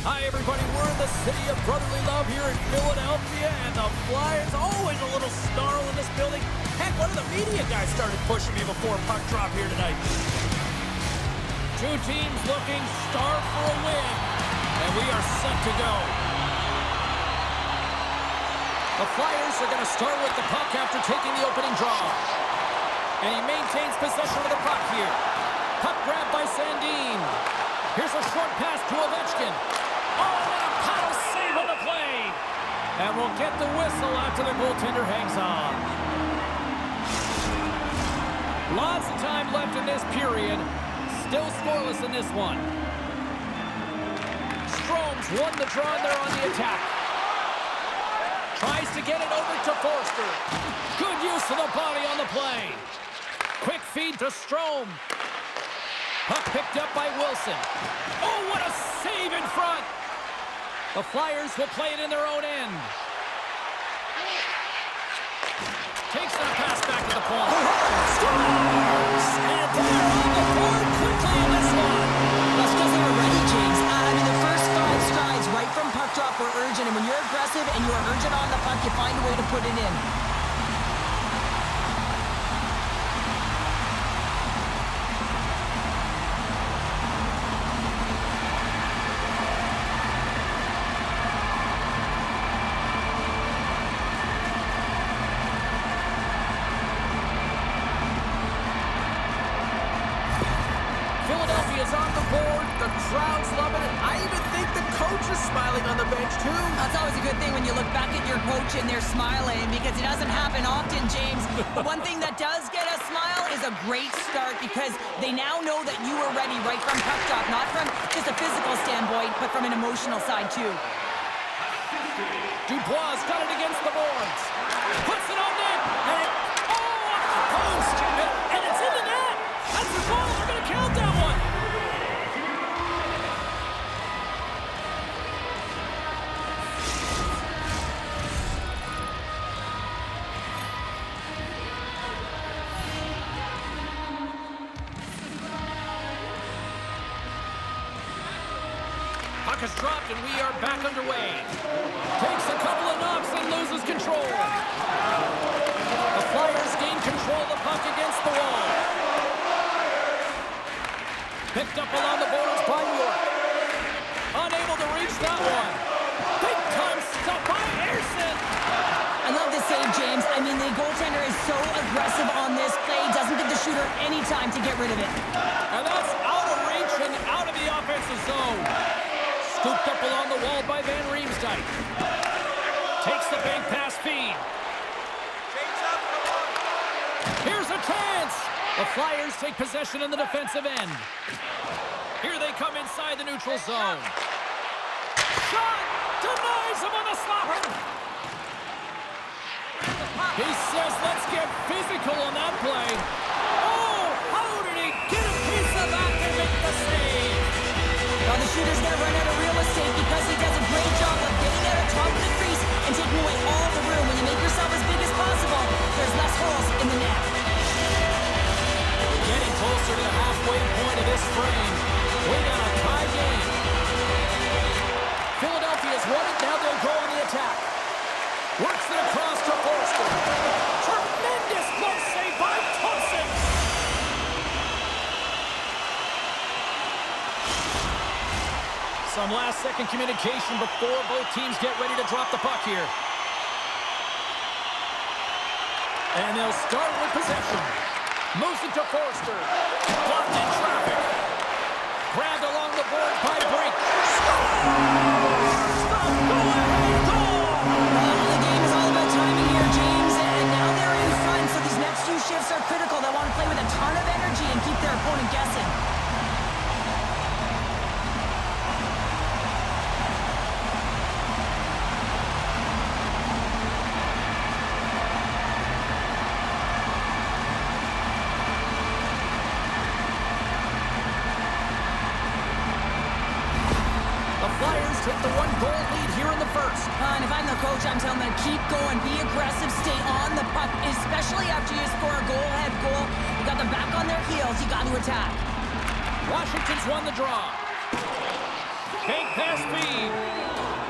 Hi, everybody. We're in the city of brotherly love here in Philadelphia, and the Flyers, always a little snarl in this building. Heck, one of the media guys started pushing me before puck drop here tonight. Two teams looking starved for a win, and we are set to go. The Flyers are going to start with the puck after taking the opening draw. And he maintains possession of the puck here. Puck grabbed by Sandin. Here's a short pass to Ovechkin. Oh, what a power save on the play. And we'll get the whistle after the goaltender hangs on. Lots of time left in this period. Still scoreless in this one. Strome's won the draw and they're on the attack. Tries to get it over to Forster. Good use of the body on the play. Quick feed to Strome. Puck picked up by Wilson. Oh, what a save in front. The Flyers will play it in their own end. Takes their pass back to the point. Scores! And they're on the board quickly in this one. That's because they were ready, James. The first 5 strides right from puck drop were urgent, and when you're aggressive and you're urgent on the puck, you find a way to put it in. Philadelphia's on the board. The crowd's loving it. I even think the coach is smiling on the bench, too. That's always a good thing when you look back at your coach and they're smiling, because it doesn't happen often, James. But one thing that does get a smile is a great start, because they now know that you were ready right from puck drop, not from just a physical standpoint, but from an emotional side, too. Dubois got it against the boards. Puts it on net. And off the post. And it's in the net. That's the goal. They're going to count that one. Puck is dropped, and we are back underway. Takes a couple of knocks and loses control. The Flyers gain control of the puck against the wall. Picked up along the borders by York. Unable to reach that one. Big time stop by Ayerson. I love this save, James. The goaltender is so aggressive on this play. Doesn't give the shooter any time to get rid of it. And that's out of reach and out of the offensive zone. Scooped up along the wall by Van Riemsdyk. Takes the bank pass feed. Here's a chance. The Flyers take possession in the defensive end. Here they come inside the neutral zone. Shot! Denies him on the slapper. He says, let's get physical on that play. Oh, how did he get a piece of that and make the save? Well, the shooter's going to run out of real estate because he does a great job of getting out of top of the crease and taking away all the room. When you make yourself as big as possible, there's less holes in the net. Getting closer to the halfway point of this frame. We got a tie game. Philadelphia's won it. Now they'll go on the attack. Works it across to Forster. Tremendous close save by Thompson. Some last-second communication before both teams get ready to drop the puck here. And they'll start with possession. Moves it to Forster. Blocked in traffic. Grabbed along the board by Brink. Scores! The go-ahead goal! Well, the game is all about timing here, James. And now they're in front, so these next 2 shifts are critical. They want to play with a ton of energy and keep their opponent guessing. Flyers take the 1-goal lead here in the first. And if I'm the coach, I'm telling them to keep going, be aggressive, stay on the puck, especially after you score a goal-ahead goal. You got them back on their heels. You got to attack. Washington's won the draw. Bank pass feed.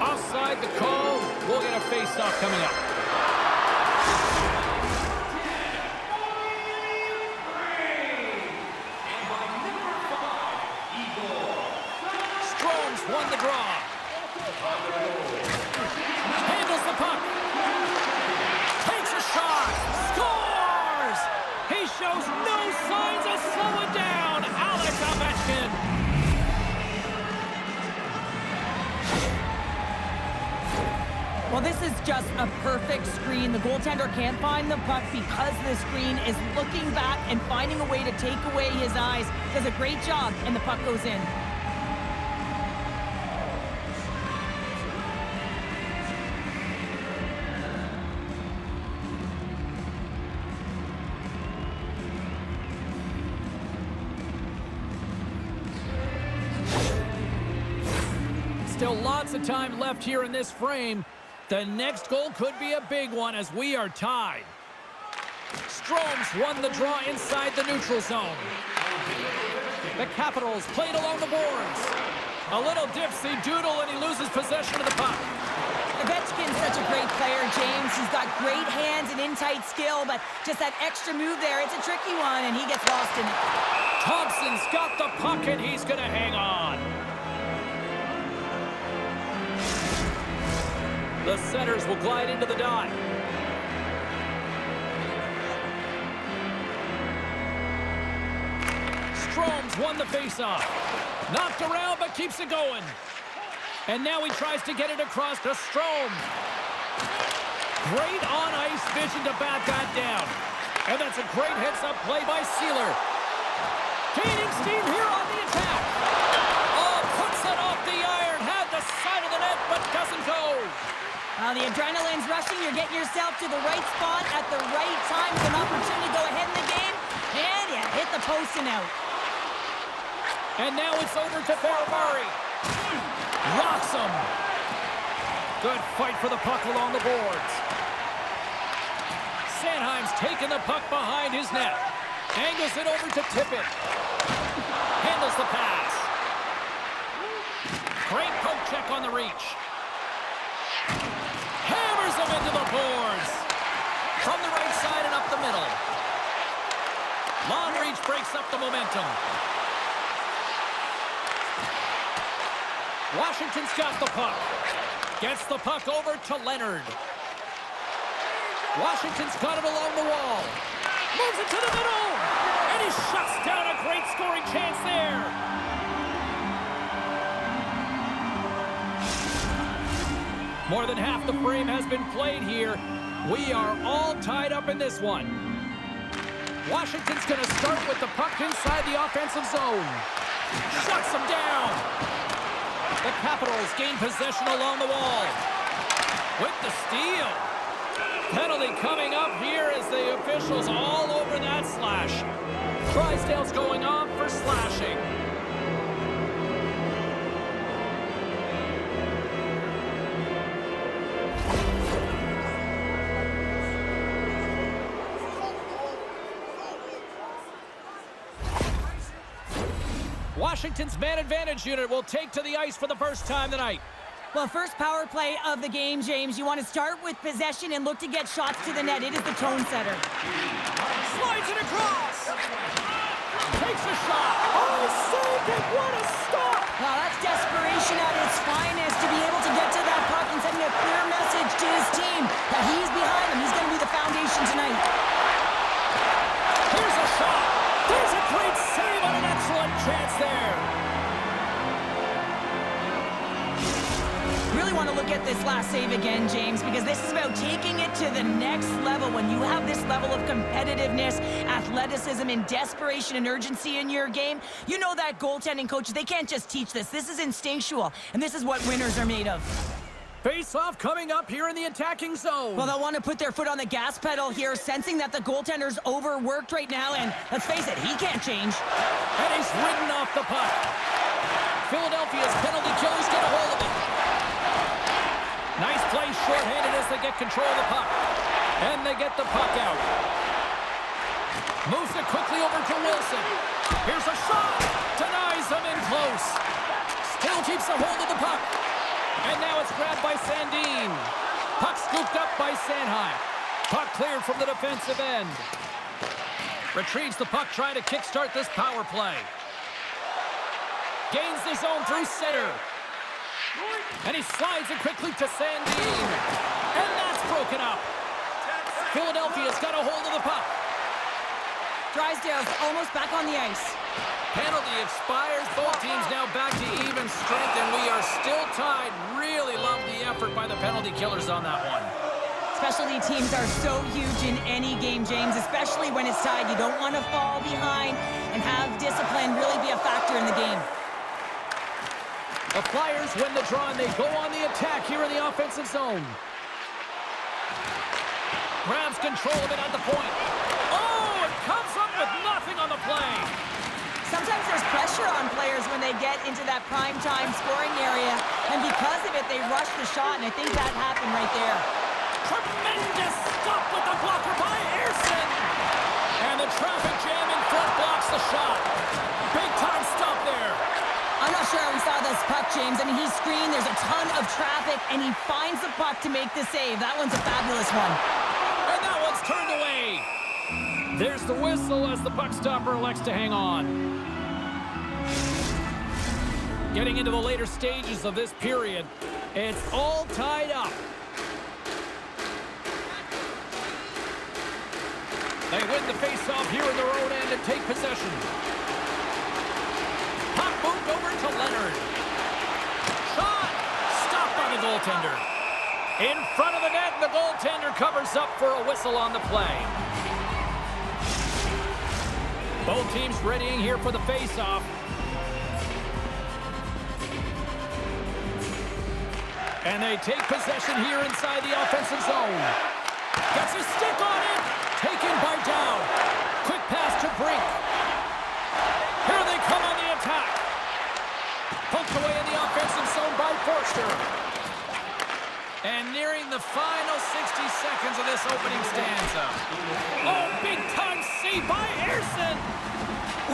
Offside the call. We'll get a face-off coming up. Strome's won the draw. Handles the puck. Takes a shot. Scores! He shows no signs of slowing down. Alex Ovechkin. Well, this is just a perfect screen. The goaltender can't find the puck because the screen is looking back and finding a way to take away his eyes. Does a great job, and the puck goes in. Still lots of time left here in this frame. The next goal could be a big one as we are tied. Strome's won the draw inside the neutral zone. The Capitals played along the boards. A little dipsy-doodle and he loses possession of the puck. Ovechkin's such a great player, James. He's got great hands and in-tight skill, but just that extra move there, it's a tricky one, and he gets lost in it. Thompson's got the puck and he's going to hang on. The Senators will glide into the dive. Strome's won the faceoff. Knocked around but keeps it going. And now he tries to get it across to Strome. Great on-ice vision to bat that down. And that's a great heads-up play by Sealer. Gaining steam here on the attack. Oh, puts it off the iron. Had the side of the net but doesn't go. The adrenaline's rushing. You're getting yourself to the right spot at the right time with an opportunity to go ahead in the game. And you hit the post and out. And now it's over to Ferrari. Rocks him. Good fight for the puck along the boards. Sanheim's taking the puck behind his net. Angles it over to Tippett. Handles the pass. Great poke check on the reach. Hammers them into the boards. From the right side and up the middle. Long reach breaks up the momentum. Washington's got the puck. Gets the puck over to Leonard. Washington's got it along the wall. Moves it to the middle. And he shuts down a great scoring chance there. More than half the frame has been played here. We are all tied up in this one. Washington's going to start with the puck inside the offensive zone. Shuts him down. The Capitals gain possession along the wall. With the steal. Penalty coming up here as the officials all over that slash. Drysdale's going off for slashing. Washington's man advantage unit will take to the ice for the first time tonight. Well, first power play of the game, James. You want to start with possession and look to get shots to the net. It is the tone setter. Slides it across. Takes a shot. Oh, saved it. What a stop. Well, that's desperation at its finest to be able to get to that puck and sending a clear message to his team that he's behind him. He's going to be the foundation tonight. Here's a shot. There's a great save on an excellent chance there. Really want to look at this last save again, James, because this is about taking it to the next level. When you have this level of competitiveness, athleticism, and desperation and urgency in your game, you know that goaltending coaches, they can't just teach this. This is instinctual, and this is what winners are made of. Face-off coming up here in the attacking zone. Well, they'll want to put their foot on the gas pedal here, sensing that the goaltender's overworked right now, and let's face it, he can't change. And he's ridden off the puck. Philadelphia's penalty killers get a hold of it. Nice play shorthanded as they get control of the puck. And they get the puck out. Moves it quickly over to Wilson. Here's a shot. Denies him in close. Still keeps a hold of the puck. And now it's grabbed by Sandin. Puck scooped up by Sanheim. Puck cleared from the defensive end. Retrieves the puck, trying to kickstart this power play. Gains the zone through center. And he slides it quickly to Sandin. And that's broken up. Philadelphia's got a hold of the puck. Drysdale's almost back on the ice. Penalty expires. Both teams now back to even strength, and we are still tied. Really love the effort by the penalty killers on that one. Specialty teams are so huge in any game, James, especially when it's tied. You don't want to fall behind and have discipline really be a factor in the game. The Flyers win the draw, and they go on the attack here in the offensive zone. Grabs control of it at the point. Oh, it comes up with nothing on the play. Sometimes there's pressure on players when they get into that prime-time scoring area, and because of it, they rush the shot, and I think that happened right there. Tremendous stop with the blocker by Ersson. And the traffic jam in front blocks the shot. Big-time stop there. I'm not sure how we saw this puck, James. I mean, he's screened, there's a ton of traffic, and he finds the puck to make the save. That one's a fabulous one. And that one's turned away. There's the whistle as the puck stopper elects to hang on. Getting into the later stages of this period, it's all tied up. They win the face-off here in their own end and take possession. Puck moved over to Leonard. Shot! Stopped by the goaltender. In front of the net, and the goaltender covers up for a whistle on the play. Both teams readying here for the face-off. And they take possession here inside the offensive zone. Gets a stick on it. Taken by Dow. Quick pass to Brink. Here they come on the attack. Poked away in the offensive zone by Forster. And nearing the final 60 seconds of this opening stanza. Oh, big-time save by Ersson.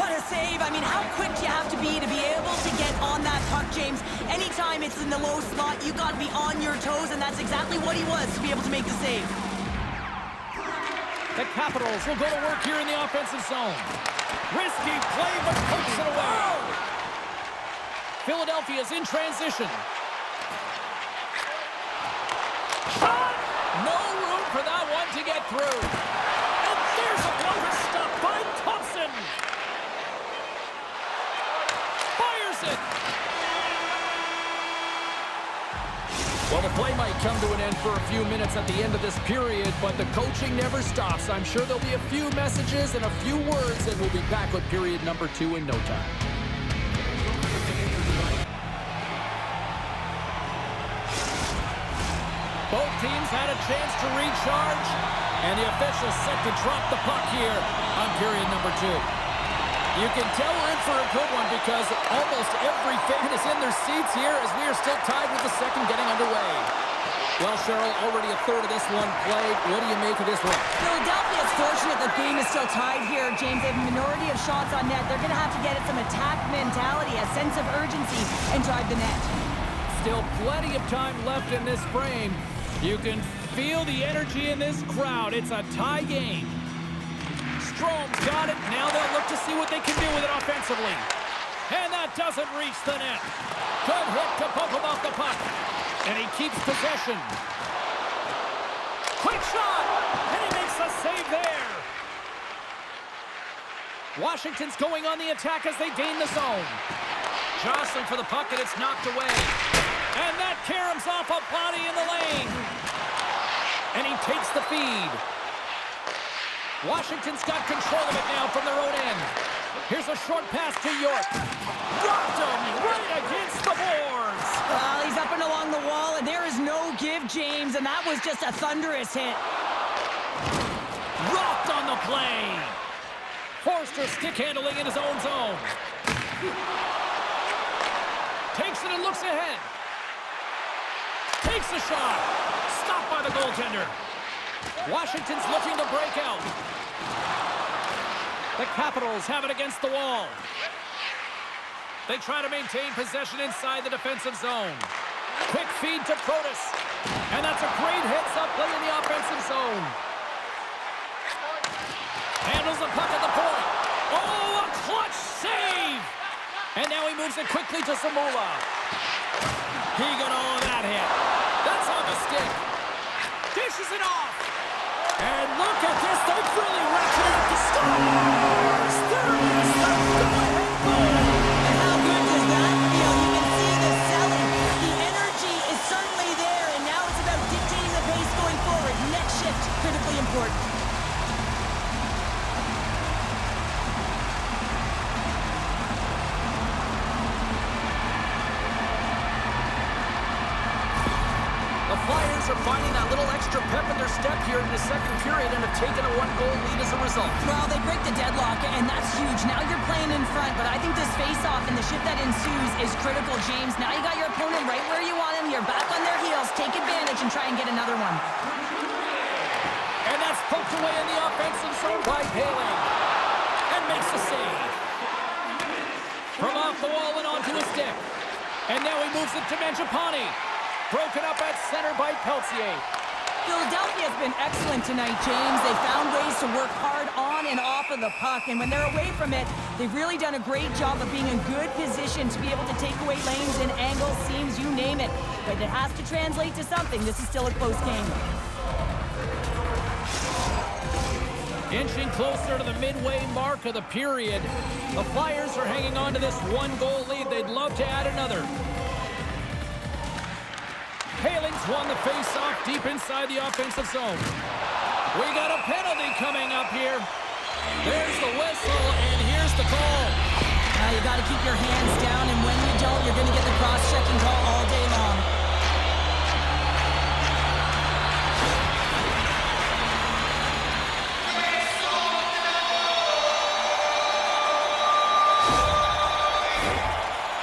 What a save. I mean, how quick you have to be able to get on that puck, James. Anytime it's in the low slot, you got to be on your toes, and that's exactly what he was to be able to make the save. The Capitals will go to work here in the offensive zone. Risky play, but pokes it away. Philadelphia's in transition. Shot! No room for that one to get through. And there's a blocker stop by Thompson. Fires it. Well, the play might come to an end for a few minutes at the end of this period, but the coaching never stops. I'm sure there'll be a few messages and a few words, and we'll be back with period number 2 in no time. Both teams had a chance to recharge, and the officials set to drop the puck here on period number 2. You can tell we're in for a good one because almost every fan is in their seats here as we are still tied with the second getting underway. Well, Cheryl, already a third of this one played. What do you make of this one? Philadelphia is fortunate the game is still tied here, James. They have a minority of shots on net. They're going to have to get some attack mentality, a sense of urgency, and drive the net. Still plenty of time left in this frame. You can feel the energy in this crowd. It's a tie game. Strome's got it. Now they'll look to see what they can do with it offensively. And that doesn't reach the net. Good hit to poke him off the puck. And he keeps possession. Quick shot! And he makes a save there. Washington's going on the attack as they gain the zone. Jostling for the puck, and it's knocked away. And that caroms off a body in the lane. And he takes the feed. Washington's got control of it now from their own end. Here's a short pass to York. Dropped him right against the boards. Well, he's up and along the wall, and there is no give, James, and that was just a thunderous hit. Rocked on the play. Forster stick handling in his own zone. Takes it and looks ahead. Takes a shot. Stopped by the goaltender. Washington's looking to break out. The Capitals have it against the wall. They try to maintain possession inside the defensive zone. Quick feed to Protas. And that's a great heads-up play in the offensive zone. Handles the puck at the point. Oh, a clutch save! And now he moves it quickly to Samula. He got all of that hit. That's on the stick. Dishes it off. And look at this. They've really ratcheted up the Stars. There is the go-ahead goal. And how good does that feel? You can see the selling. The energy is certainly there, and now it's about dictating the pace going forward. Next shift, critically important. The Flyers are finding that little extra pep in their step here in the second period and have taken a one-goal lead as a result. Well, they break the deadlock, and that's huge. Now you're playing in front, but I think this face-off and the shift that ensues is critical, James. Now you got your opponent right where you want him. You're back on their heels. Take advantage and try and get another one. And that's poked away in the offensive zone by Paling. And makes the save. From off the wall and onto his stick. And now he moves it to Mangiapane. Broken up at center by Peltier. Philadelphia has been excellent tonight, James. They found ways to work hard on and off of the puck, and when they're away from it, they've really done a great job of being in good position to be able to take away lanes and angles, seams, you name it. But it has to translate to something. This is still a close game. Inching closer to the midway mark of the period. The Flyers are hanging on to this one-goal lead. They'd love to add another. Paling's won the face-off deep inside the offensive zone. We got a penalty coming up here. There's the whistle, and here's the call. Now you got to keep your hands down, and when you don't, you're going to get the cross-checking call all day long.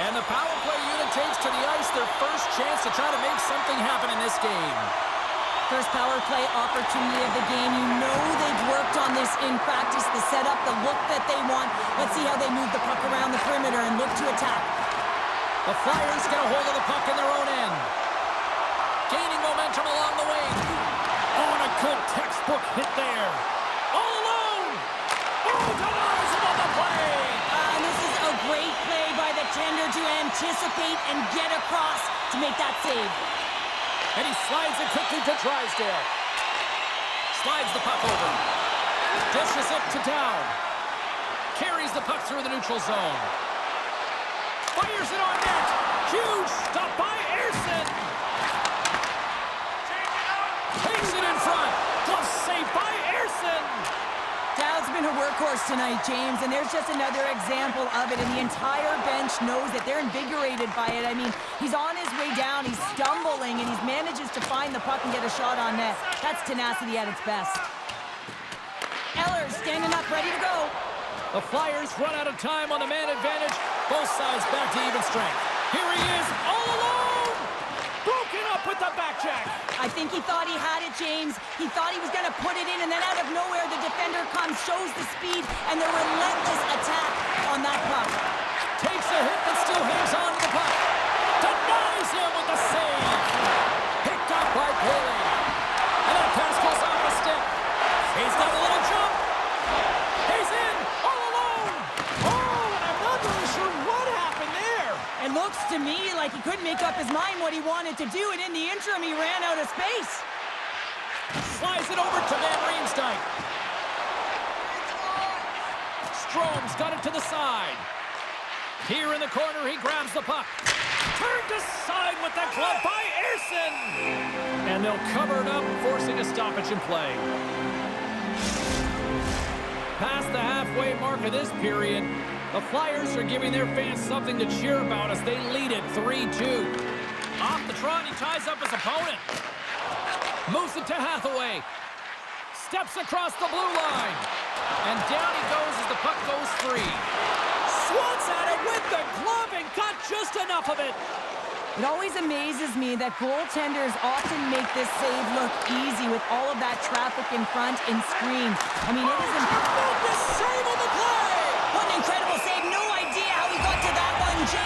And the power play unit takes to the ice their first chance to try to make something happen in this game. First power play opportunity of the game. You know they've worked on this in practice, the setup, the look that they want. Let's see how they move the puck around the perimeter and look to attack. The Flyers get a hold of the puck in their own end. Gaining momentum along the wing. Oh, and a good textbook hit there. All alone. Oh, denies him on the play. And this is a great play by the tender to anticipate and get across to make that save. And he slides it quickly to Drysdale. Slides the puck over. Dishes it to Down. Carries the puck through the neutral zone. Fires it on net. Huge stop by Ersson. Takes it in front. Glove save by Ersson. Dowd's been a workhorse tonight, James, and there's just another example of it, and the entire bench knows that they're invigorated by it. I mean, he's on his way down, he's stumbling, and he manages to find the puck and get a shot on net. That's tenacity at its best. Ehlers standing up, ready to go. The Flyers run out of time on the man advantage. Both sides back to even strength. Here he is, all alone! Broken up with the back check. I think he thought he had it, James. He thought he was going to put it in, and then out of nowhere, the defender comes, shows the speed, and the relentless attack on that puck. Takes a hit, but still hangs on to the puck. Denies him with the save. Picked up by Paling. And that pass goes off the stick. He's got a little jump. He's in, all alone. Oh, and I'm not really sure what happened there. It looks to me like he couldn't make up his mind what he wanted to do, and in the interim, he ran out of space. Slides it over to Van Riemsdyk. Strome's got it to the side. Here in the corner, he grabs the puck. Turned aside with the glove by Ersson. And they'll cover it up, forcing a stoppage in play. Past the halfway mark of this period, the Flyers are giving their fans something to cheer about as they lead it 3-2. Off the trot, he ties up his opponent. Moves it to Hathaway. Steps across the blue line. And down he goes as the puck goes free. Swats at it with the glove and got just enough of it. It always amazes me that goaltenders often make this save look easy with all of that traffic in front and screens. I mean, it is the save of the play. What an incredible save. No idea how he got to that one, James.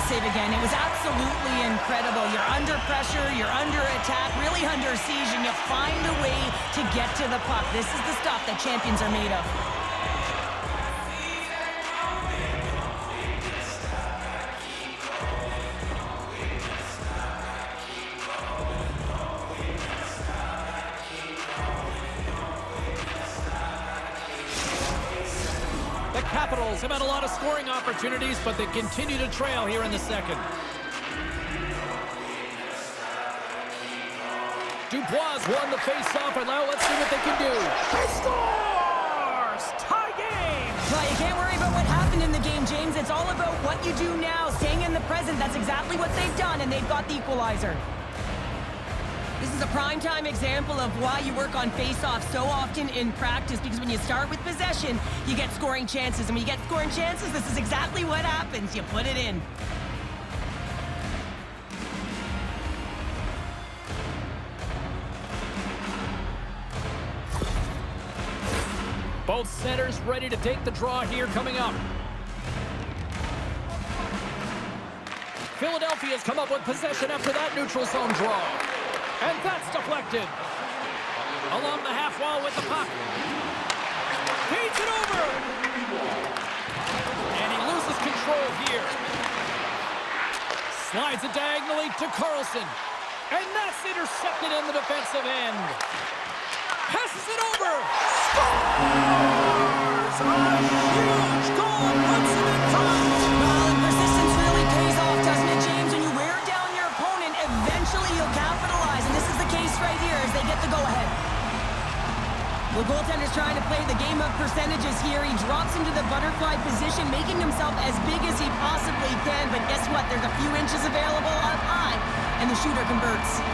save again. It was absolutely incredible. You're under pressure, you're under attack, really under siege, and you find a way to get to the puck. This is the stuff that champions are made of. The Capitals have had a lot of scoring opportunities, but they continue to trail here in the second. Dubois won the face-off, and now let's see what they can do. He scores! Tie game! Well, you can't worry about what happened in the game, James. It's all about what you do now, staying in the present. That's exactly what they've done, and they've got the equalizer. This is a prime-time example of why you work on face-off so often in practice, because when you start with possession, you get scoring chances. And when you get scoring chances, this is exactly what happens. You put it in. Both centers ready to take the draw here coming up. Philadelphia's come up with possession after that neutral zone draw. And that's deflected. Along the half wall with the puck. Feeds it over. And he loses control here. Slides it diagonally to Carlson. And that's intercepted in the defensive end. Passes it over. Scores! A huge goal puts it in front. Well, and persistence really pays off, doesn't it, James? When you wear down your opponent, eventually you'll capitalize. And this is the case right here as they get the go-ahead. The goaltender's trying to play the game of percentages here. He drops into the butterfly position, making himself as big as he possibly can. But guess what? There's a few inches available up high, and the shooter converts.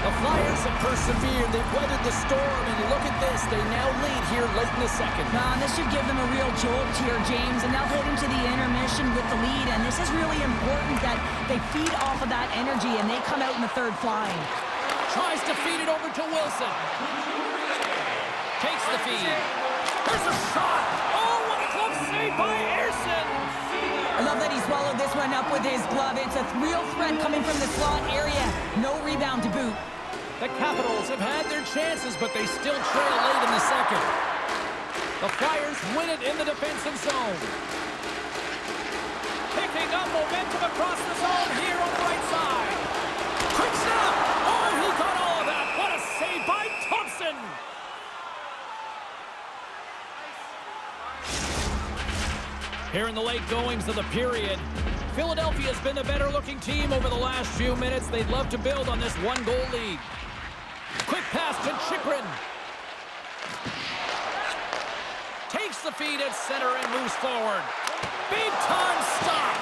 The Flyers have persevered. They've weathered the storm, and look at this. They now lead here late in the second. This should give them a real jolt here, James, and they'll head into the intermission with the lead, and this is really important that they feed off of that energy, and they come out in the third flying. Tries to feed it over to Wilson. Takes the feed. There's a shot. Oh, what a close save by Ersson. I love that he swallowed this one up with his glove. It's a real threat coming from the slot area. No rebound to boot. The Capitals have had their chances, but they still trail late in the second. The Flyers win it in the defensive zone. Picking up momentum across the zone here on the right side. Quick snap! Oh, he got all of that! What a save by Thompson! Here in the late goings of the period, Philadelphia's been the better-looking team over the last few minutes. They'd love to build on this one-goal lead. Quick pass to Chychrun. Takes the feed at center and moves forward. Big-time stop.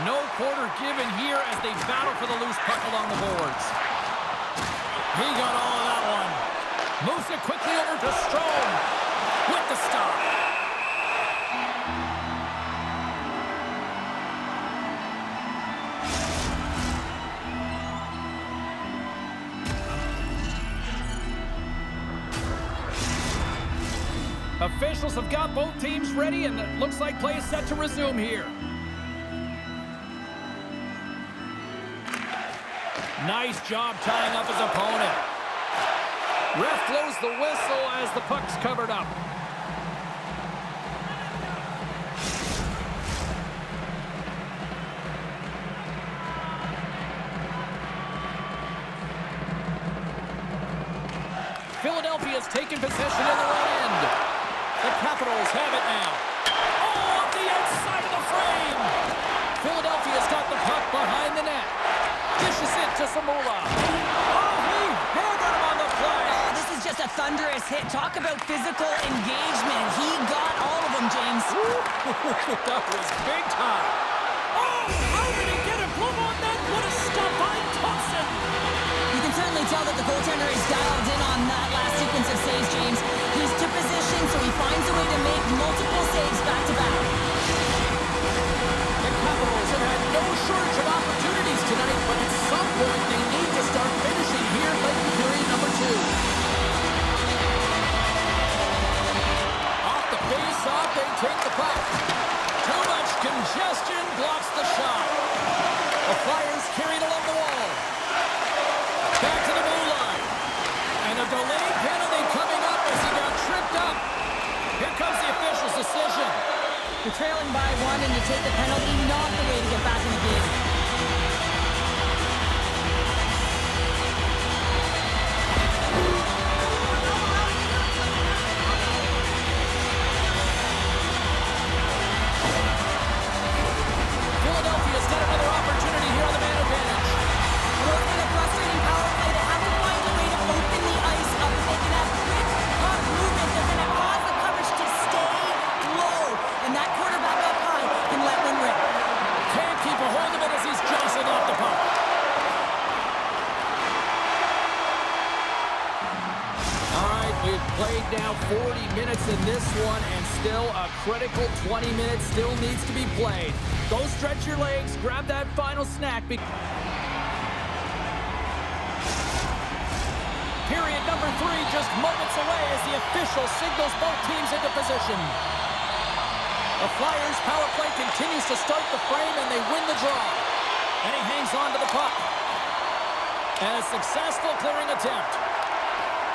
No quarter given here as they battle for the loose puck along the boards. He got all of that one. Moves it quickly over to Strome with the stop. Officials have got both teams ready, and it looks like play is set to resume here. Nice job tying up his opponent. Ref blows the whistle as the puck's covered up. Philadelphia's taken possession in the right end. The Capitals have it now. Oh, off the outside of the frame. Philadelphia's got the puck behind the net. Dishes it to Samula. Oh, he hammered him on the play. Oh, this is just a thunderous hit. Talk about physical engagement. He got all of them, James. That was big time. Oh, how did he get a glove on that? What a stop by Thompson. You can certainly tell that the goaltender is dialed in on that last sequence of saves, James. He's to position, so he finds a way to make multiple saves back-to-back. The Capitals have had no shortage of opportunities tonight, but at some point they need to start finishing here late in period number 2. Off the face-off, they take the puck. Suggestion blocks the shot. The Flyers carried along the wall. Back to the blue line. And a delayed penalty coming up as he got tripped up. Here comes the official's decision. You're trailing by one and you take the penalty, not the way to get back in the game. Philadelphia's got another opportunity here on the man advantage. Well, it's been a frustrating power play. They have to find a way to open the ice up. If they can have quick puck movement, they're going to cause the coverage to stay low. And that quarterback up high can let one rip. Can't keep a hold of it as he's jostled off the puck. All right, we've played now 40 minutes in this one, and still a critical 20 minutes still needs to be played. Go stretch your legs, grab that final snack. Period number 3 just moments away as the official signals both teams into position. The Flyers' power play continues to start the frame, and they win the draw. And he hangs on to the puck. And a successful clearing attempt.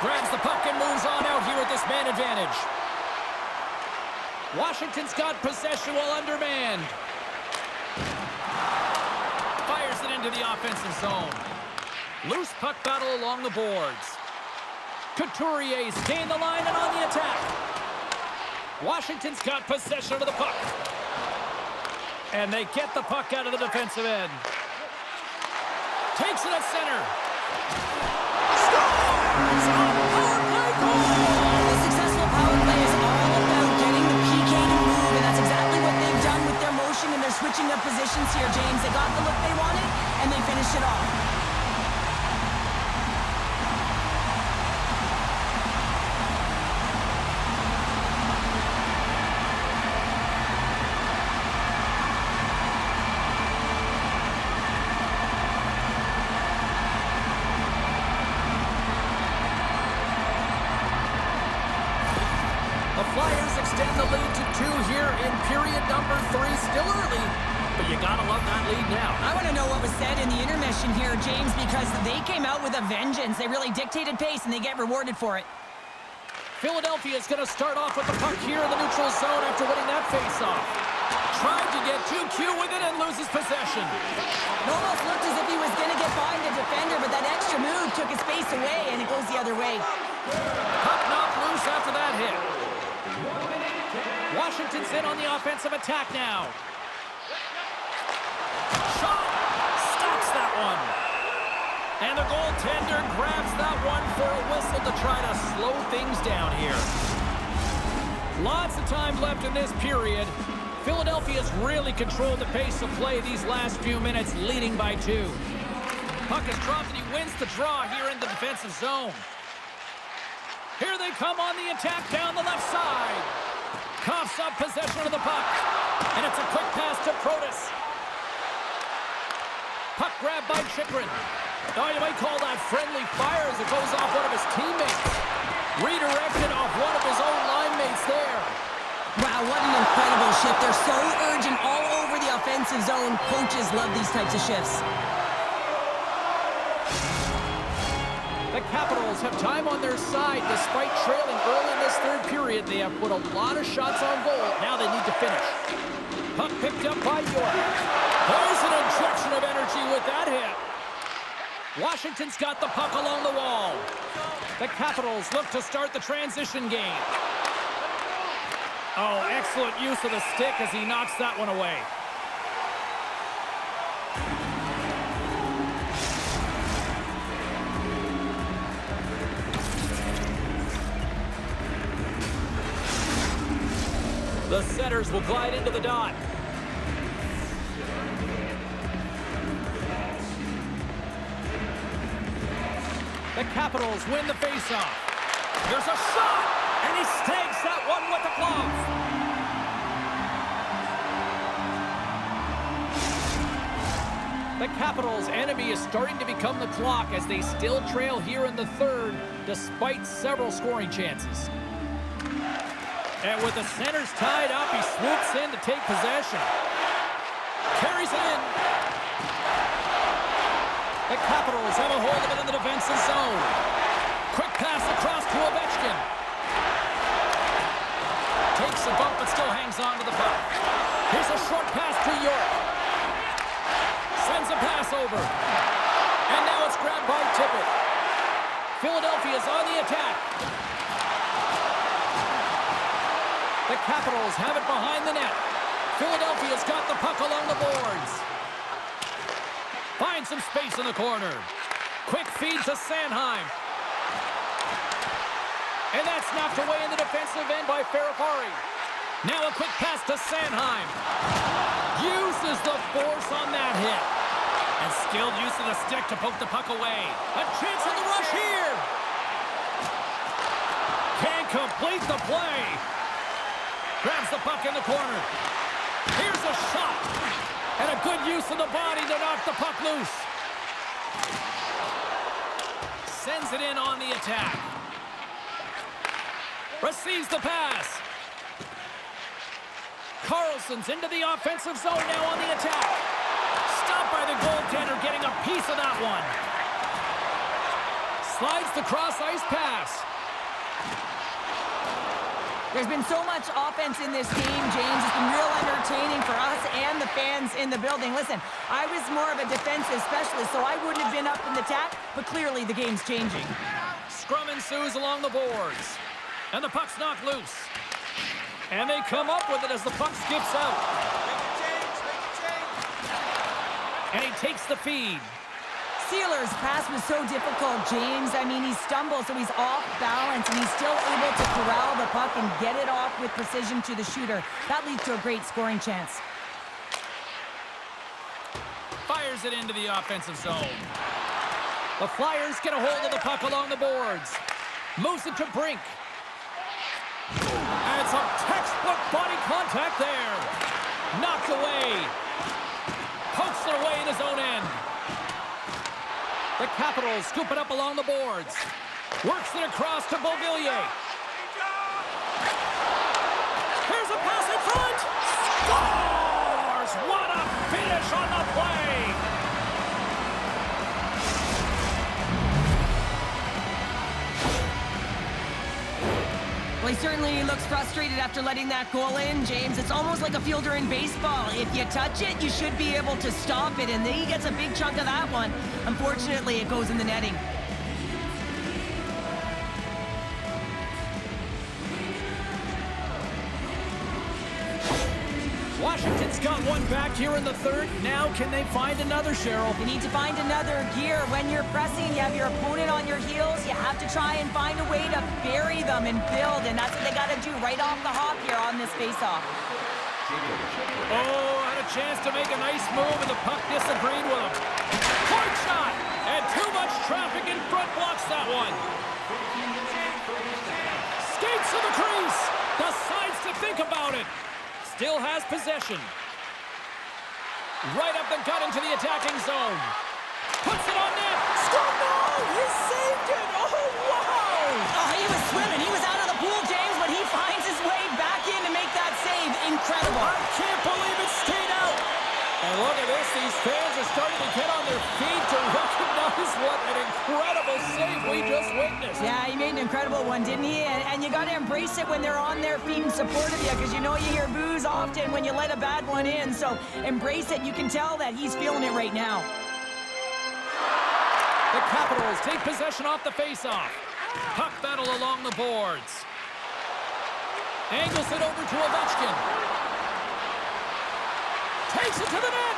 Grabs the puck and moves on out here at this man advantage. Washington's got possession while undermanned. Fires it into the offensive zone. Loose puck battle along the boards. Couturier's gained the line and on the attack. Washington's got possession of the puck. And they get the puck out of the defensive end. Takes it at center. Scores! Power play goal! The successful power play is all about getting the PK to move, and that's exactly what they've done with their motion and their switching of positions here, James. They got the look they wanted, and they finished it off. Flyers extend the lead to 2 here in period number 3. Still early, but you gotta love that lead now. I want to know what was said in the intermission here, James, because they came out with a vengeance. They really dictated pace, and they get rewarded for it. Philadelphia is going to start off with the puck here in the neutral zone after winning that faceoff. Tried to get too cute with it and loses possession. It almost looked as if he was going to get by the defender, but that extra move took his face away, and it goes the other way. Puck knocked loose after that hit. Washington's in on the offensive attack now. Shot! Stops that one. And the goaltender grabs that one for a whistle to try to slow things down here. Lots of time left in this period. Philadelphia's really controlled the pace of play these last few minutes, leading by 2. Puck is dropped and he wins the draw here in the defensive zone. Here they come on the attack down the left side. Coughs up possession of the puck. And it's a quick pass to Protas. Puck grab by Chychrun. Oh, you might call that friendly fire as it goes off one of his teammates. Redirected off one of his own line mates there. Wow, what an incredible shift. They're so urgent all over the offensive zone. Coaches love these types of shifts. The Capitals have time on their side. Despite trailing early in this 3rd period, they have put a lot of shots on goal. Now they need to finish. Puck picked up by York. There's an injection of energy with that hit. Washington's got the puck along the wall. The Capitals look to start the transition game. Oh, excellent use of the stick as he knocks that one away. The setters will glide into the dot. The Capitals win the faceoff. There's a shot, and he snags that one with the glove. The Capitals' enemy is starting to become the clock as they still trail here in the 3rd, despite several scoring chances. And with the centers tied up, he swoops in to take possession. Carries it in. The Capitals have a hold of it in the defensive zone. Quick pass across to Ovechkin. Takes a bump but still hangs on to the puck. Here's a short pass to York. Sends a pass over. And now it's grabbed by Tippett. Philadelphia's on the attack. The Capitals have it behind the net. Philadelphia's got the puck along the boards. Finds some space in the corner. Quick feed to Sanheim. And that's knocked away in the defensive end by Ferrapari. Now a quick pass to Sanheim. Uses the force on that hit. And skilled use of the stick to poke the puck away. A chance in the rush here. Can't complete the play. Grabs the puck in the corner. Here's a shot. And a good use of the body to knock the puck loose. Sends it in on the attack. Receives the pass. Carlson's into the offensive zone now on the attack. Stopped by the goaltender, getting a piece of that one. Slides the cross-ice pass. There's been so much offense in this game, James. It's been real entertaining for us and the fans in the building. Listen, I was more of a defensive specialist, so I wouldn't have been up in the attack, but clearly the game's changing. Scrum ensues along the boards. And the puck's knocked loose. And they come up with it as the puck skips out. And he takes the feed. Sealer's pass was so difficult, James. I mean, he stumbles, so he's off balance, and he's still able to corral the puck and get it off with precision to the shooter. That leads to a great scoring chance. Fires it into the offensive zone. The Flyers get a hold of the puck along the boards. Moves it to Brink. And some textbook body contact there. Knocked away. Pokes it away in his own end. The Capitals scoop it up along the boards. Works it across to Beauvillier. Here's a pass in front. Scores! What a finish on the play! Well, he certainly looks frustrated after letting that goal in, James. It's almost like a fielder in baseball. If you touch it, you should be able to stop it, and then he gets a big chunk of that one. Unfortunately, it goes in the netting. Washington's got one back here in the third. Now can they find another, Cheryl? You need to find another gear. When you're pressing, you have your opponent on your heels. You have to try and find a way to bury them and build, and that's what they got to do right off the hop here on this faceoff. Oh, had a chance to make a nice move, and the puck disagreed with him. Hard shot, and too much traffic in front blocks that one. Skates to the crease, decides to think about it. Still has possession. Right up the gut into the attacking zone. Puts it on net. Score! No! He saved it! Oh, wow! Oh, he was swimming. He was out of the pool, James, but he finds his way back in to make that save. Incredible. I can't believe it stayed out. And look at this. These fans are starting to get on their feet to recognize what an incredible save we just witnessed. Yeah, he made an incredible one, didn't he? And you got to embrace it when they're on their feet in support of you, because you know you hear boos often when you let a bad one in. So embrace it. You can tell that he's feeling it right now. The Capitals take possession off the faceoff. Puck battle along the boards. Angles it over to Ovechkin. Takes it to the net.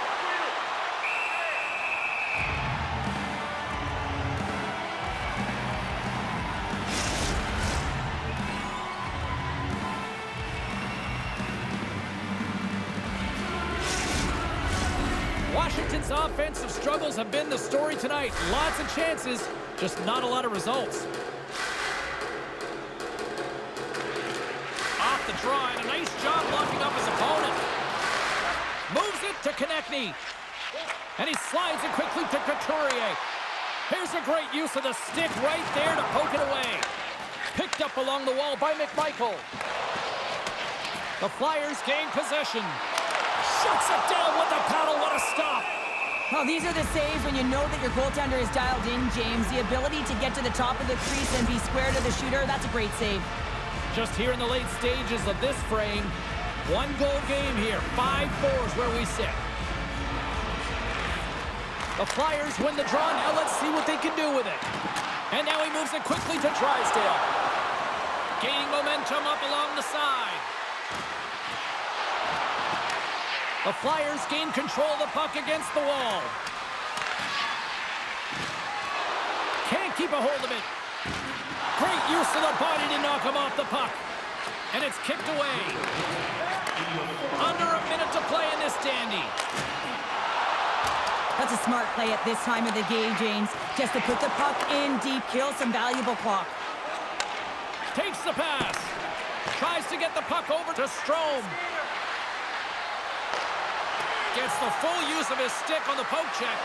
Washington's offensive struggles have been the story tonight. Lots of chances, just not a lot of results. Off the draw, and a nice job blocking up his opponent. Moves it to Konechny. And he slides it quickly to Couturier. Here's a great use of the stick right there to poke it away. Picked up along the wall by McMichael. The Flyers gain possession. Shuts it down with the paddle. What a stop. Well, these are the saves when you know that your goaltender is dialed in, James. The ability to get to the top of the crease and be square to the shooter, that's a great save. Just here in the late stages of this frame, 1-goal game here. 5-4 is where we sit. The Flyers win the draw. Now let's see what they can do with it. And now he moves it quickly to Drysdale. Gaining momentum up along the side. The Flyers gain control of the puck against the wall. Can't keep a hold of it. Great use of the body to knock him off the puck. And it's kicked away. Under a minute to play in this dandy. That's a smart play at this time of the game, James. Just to put the puck in deep, kill some valuable clock. Takes the pass. Tries to get the puck over to Strome. Gets the full use of his stick on the poke check.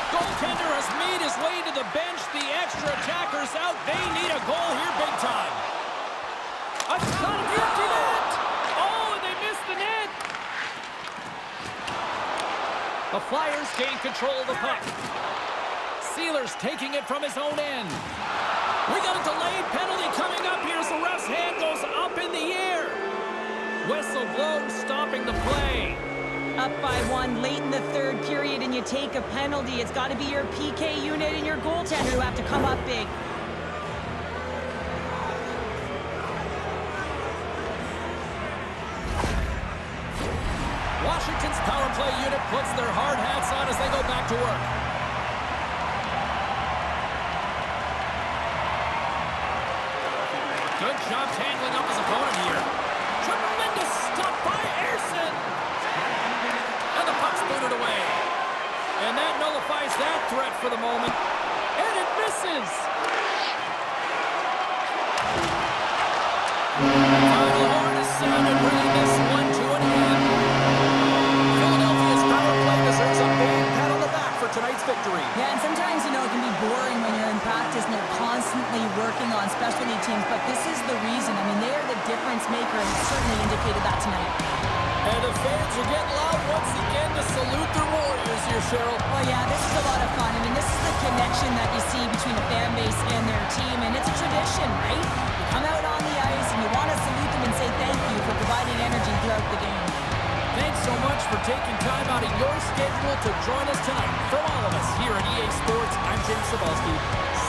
Goaltender has made his way to the bench. The extra attacker's out. They need a goal here big time. A shot at the empty net. Oh, and they missed the net. The Flyers gain control of the puck. Sealer's taking it from his own end. We got a delayed penalty coming up here as the ref's hand goes up in the air. Whistle blows, stopping the play. Up by 1 late in the third period and you take a penalty. It's got to be your PK unit and your goaltender who have to come up big. Washington's power play unit puts their hard hats on as they go back to work. Good job tangling up his opponent here. Tremendous stop by Ersson. And the puck's booted away. And that nullifies that threat for the moment. And it misses. Final horn is sounded, bringing this one to an end. Philadelphia's power play deserves a big pat on the back for tonight's victory. Yeah, and sometimes, you know, it can be boring when you're in practice and they're constantly working on specialty teams, but this is the reason. I mean, they are the difference maker, and it certainly indicated that tonight. And the fans are getting loud once again to salute their Warriors here, Cheryl. Well, yeah, this is a lot of fun. I mean, this is the connection that you see between a fan base and their team, and it's a tradition, right? You come out on the ice and you want to salute them and say thank you for providing energy throughout the game. Thanks so much for taking time out of your schedule to join us tonight. From all of us here at EA Sports, I'm James Cebulski.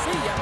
See ya.